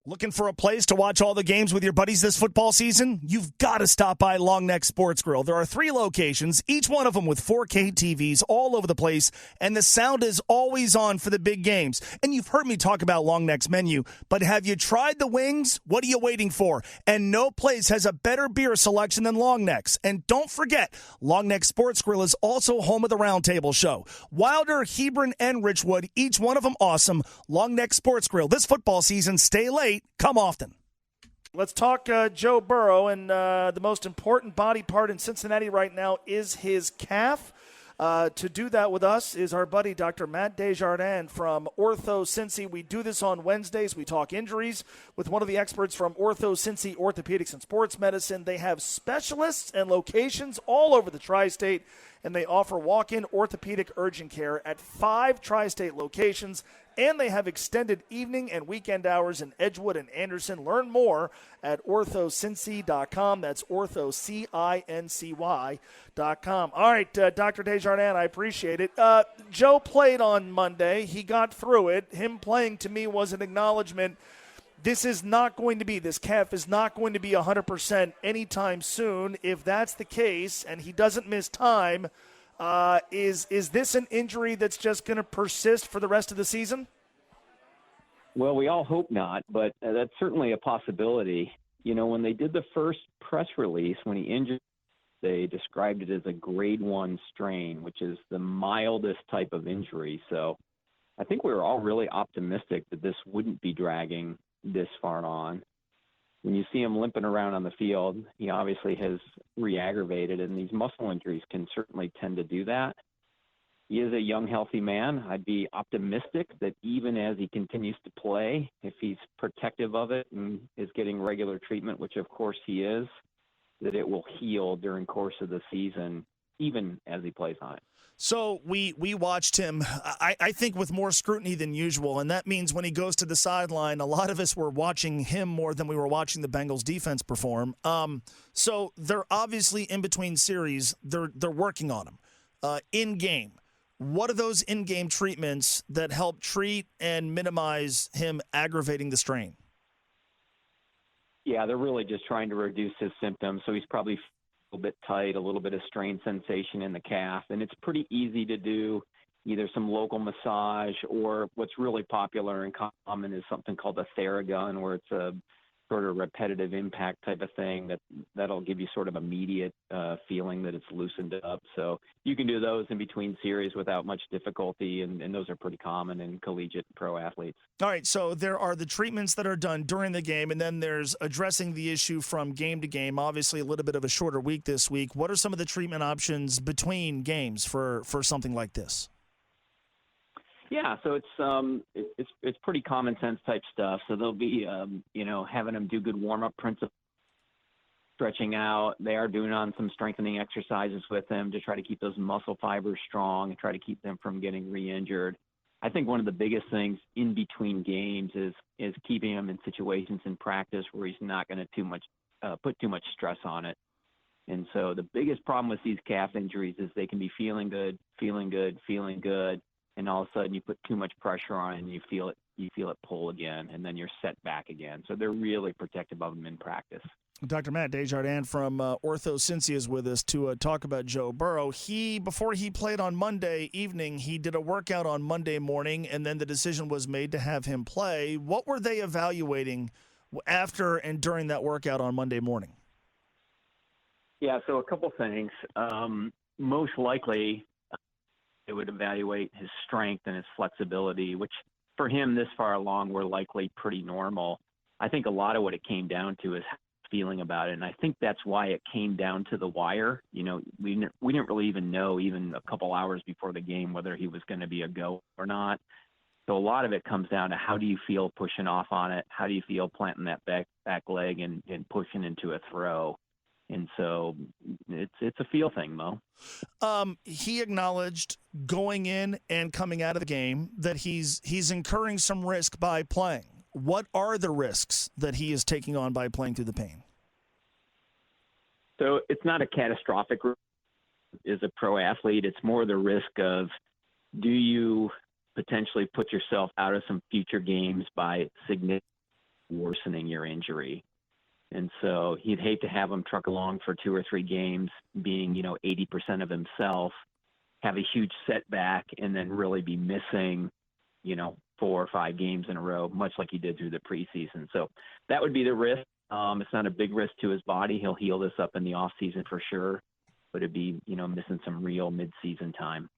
Looking for a place to watch all the games with your buddies this football season? You've got to stop by Long Neck Sports Grill. There are 3 locations, each one of them with 4K TVs all over the place, and the sound is always on for the big games. And you've heard me talk about Long Neck's menu, but have you tried the wings? What are you waiting for? And no place has a better beer selection than Long Neck's. And don't forget, Long Neck Sports Grill is also home of the Roundtable Show. Wilder, Hebron, and Richwood, each one of them awesome. Long Neck Sports Grill. This football season, stay late. Come often. Let's talk Joe Burrow, and the most important body part in Cincinnati right now is his calf. To do that with us is our buddy Dr. Matt DesJardins from OrthoCincy. We do this on Wednesdays. We talk injuries with one of the experts from OrthoCincy Orthopedics and Sports Medicine. They have specialists and locations all over the tri-state, and they offer walk-in orthopedic urgent care at 5 tri-state locations. And they have extended evening and weekend hours in Edgewood and Anderson. Learn more at OrthoCincy.com. That's OrthoCincy.com. All right, Dr. DesJardins, I appreciate it. Joe played on Monday. He got through it. Him playing, to me, was an acknowledgement. This calf is not going to be 100% anytime soon. If that's the case and he doesn't miss time, is this an injury that's just going to persist for the rest of the season? Well, we all hope not, but that's certainly a possibility. You know, when they did the first press release, when he injured, they described it as a grade 1 strain, which is the mildest type of injury. So I think we were all really optimistic that this wouldn't be dragging this far on. When you see him limping around on the field, he obviously has re-aggravated, and these muscle injuries can certainly tend to do that. He is a young, healthy man. I'd be optimistic that even as he continues to play, if he's protective of it and is getting regular treatment, which of course he is, that it will heal during the course of the season, even as he plays on it. So we watched him, I think, with more scrutiny than usual, and that means when he goes to the sideline, a lot of us were watching him more than we were watching the Bengals defense perform. So they're obviously in between series. They're working on him in game. What are those in-game treatments that help treat and minimize him aggravating the strain? Yeah, they're really just trying to reduce his symptoms. So he's probably a little bit tight, a little bit of strain sensation in the calf, and it's pretty easy to do either some local massage or what's really popular and common is something called a Theragun, where it's a sort of repetitive impact type of thing that'll give you sort of immediate feeling that it's loosened up. So you can do those in between series without much difficulty, and those are pretty common in collegiate pro athletes. All right, so there are the treatments that are done during the game, and then there's addressing the issue from game to game. Obviously, a little bit of a shorter week this week. What are some of the treatment options between games for something like this? Yeah, so it's pretty common sense type stuff. So they'll be having them do good warm up principles, stretching out. They are doing on some strengthening exercises with them to try to keep those muscle fibers strong and try to keep them from getting re-injured. I think one of the biggest things in between games is keeping him in situations in practice where he's not going to put too much stress on it. And so the biggest problem with these calf injuries is they can be feeling good, and all of a sudden you put too much pressure on it and you feel it pull again, and then you're set back again. So they're really protective of them in practice. Dr. Matt DesJardins from OrthoCincy is with us to talk about Joe Burrow. Before he played on Monday evening, he did a workout on Monday morning, and then the decision was made to have him play. What were they evaluating after and during that workout on Monday morning? Yeah, so a couple things. Most likely, they would evaluate his strength and his flexibility, which for him this far along were likely pretty normal. I think a lot of what it came down to is feeling about it, and I think that's why it came down to the wire. You know, we didn't really even know, even a couple hours before the game, whether he was going to be a go or not. So a lot of it comes down to how do you feel pushing off on it? How do you feel planting that back leg and pushing into a throw? And so it's a feel thing, Mo. He acknowledged going in and coming out of the game that he's incurring some risk by playing. What are the risks that he is taking on by playing through the pain? So it's not a catastrophic risk as a pro athlete. It's more the risk of, do you potentially put yourself out of some future games by significant worsening your injury. And so he'd hate to have him truck along for 2 or 3 games, being, 80% of himself, have a huge setback, and then really be missing, 4 or 5 games in a row, much like he did through the preseason. So that would be the risk. It's not a big risk to his body. He'll heal this up in the off season for sure, but it'd be, missing some real mid-season time.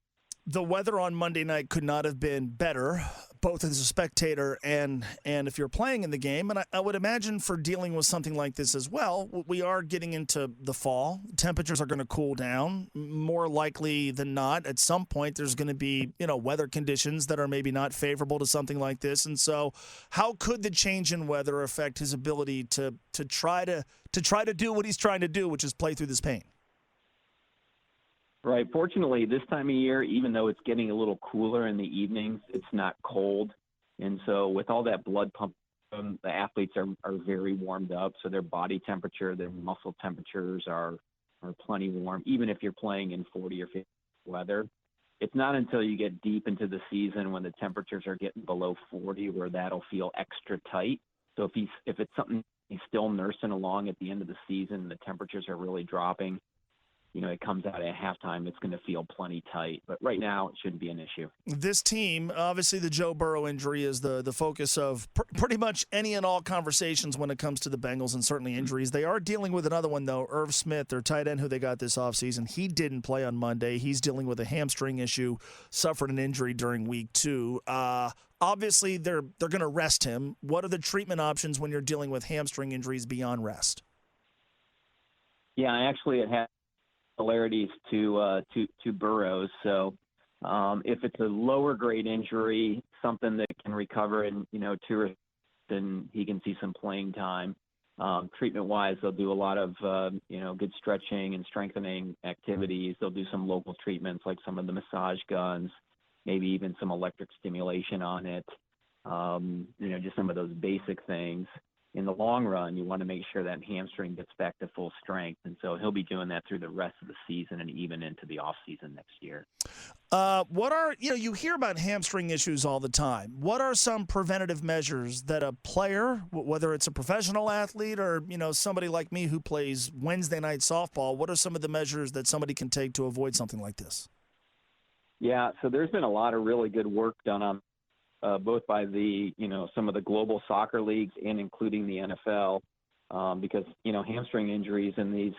The weather on Monday night could not have been better, both as a spectator and if you're playing in the game. And I would imagine for dealing with something like this as well, we are getting into the fall. Temperatures are going to cool down. More likely than not, at some point, there's going to be, weather conditions that are maybe not favorable to something like this. And so how could the change in weather affect his ability to try to do what he's trying to do, which is play through this pain? Right. Fortunately, this time of year, even though it's getting a little cooler in the evenings, it's not cold. And so with all that blood pumping, the athletes are very warmed up. So their body temperature, their muscle temperatures are plenty warm, even if you're playing in 40 or 50 weather. It's not until you get deep into the season when the temperatures are getting below 40 where that'll feel extra tight. So if it's something he's still nursing along at the end of the season, the temperatures are really dropping, it comes out at halftime, it's going to feel plenty tight. But right now, it shouldn't be an issue. This team, obviously the Joe Burrow injury is the focus of pretty much any and all conversations when it comes to the Bengals and certainly injuries. They are dealing with another one, though. Irv Smith, their tight end who they got this offseason, he didn't play on Monday. He's dealing with a hamstring issue, suffered an injury during week 2. Obviously, they're going to rest him. What are the treatment options when you're dealing with hamstring injuries beyond rest? Yeah, actually it has similarities to Burrow's. So if it's a lower grade injury, something that can recover in 2 or 3, then he can see some playing time. Treatment wise, they'll do a lot of good stretching and strengthening activities. They'll do some local treatments like some of the massage guns, maybe even some electric stimulation on it. Just some of those basic things. In the long run, you want to make sure that hamstring gets back to full strength. And so he'll be doing that through the rest of the season and even into the off season next year. You hear about hamstring issues all the time. What are some preventative measures that a player, whether it's a professional athlete or, somebody like me who plays Wednesday night softball, what are some of the measures that somebody can take to avoid something like this? Yeah, so there's been a lot of really good work done on both by some of the global soccer leagues and including the NFL, because, hamstring injuries in these,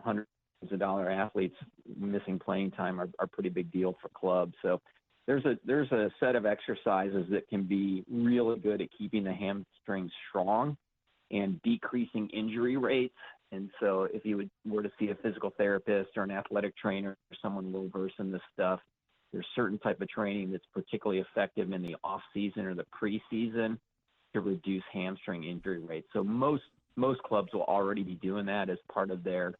hundreds of dollar athletes missing playing time are pretty big deal for clubs. So there's a set of exercises that can be really good at keeping the hamstrings strong and decreasing injury rates. And so if you were to see a physical therapist or an athletic trainer or someone well-versed in this stuff, there's certain type of training that's particularly effective in the off season or the preseason to reduce hamstring injury rates. So most clubs will already be doing that as part of their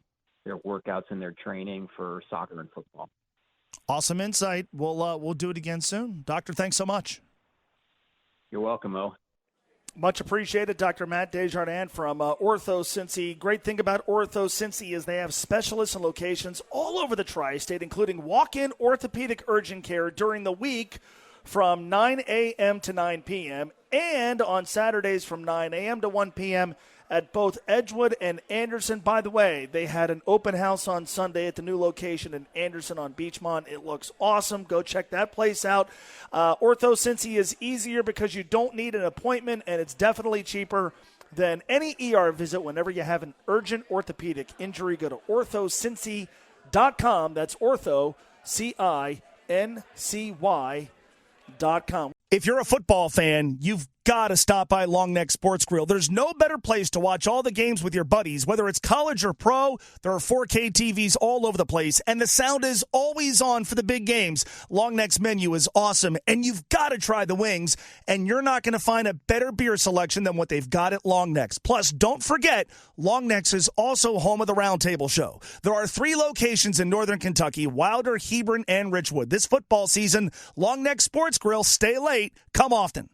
workouts and their training for soccer and football. Awesome insight. We'll do it again soon. Doctor, thanks so much. You're welcome, Mo. Much appreciated, Dr. Matt DesJardins from OrthoCincy. Great thing about OrthoCincy is they have specialists and locations all over the tri-state, including walk-in orthopedic urgent care during the week from 9 a.m. to 9 p.m. and on Saturdays from 9 a.m. to 1 p.m. at both Edgewood and Anderson. By the way, they had an open house on Sunday at the new location in Anderson on Beachmont. It looks awesome. Go check that place out. OrthoCincy is easier because you don't need an appointment, and it's definitely cheaper than any ER visit whenever you have an urgent orthopedic injury. Go to OrthoCincy.com. That's OrthoCincy.com. If you're a football fan, you've got to stop by Long Neck Sports Grill. There's no better place to watch all the games with your buddies, whether it's college or pro. There are 4K TVs all over the place, and the sound is always on for the big games. Long Neck's menu is awesome, and you've got to try the wings, and you're not going to find a better beer selection than what they've got at Long Neck's. Plus, don't forget, Long Neck's is also home of the Round Table Show. There are 3 locations in northern Kentucky, Wilder, Hebron, and Richwood. This football season, Long Neck Sports Grill, stay late, come often.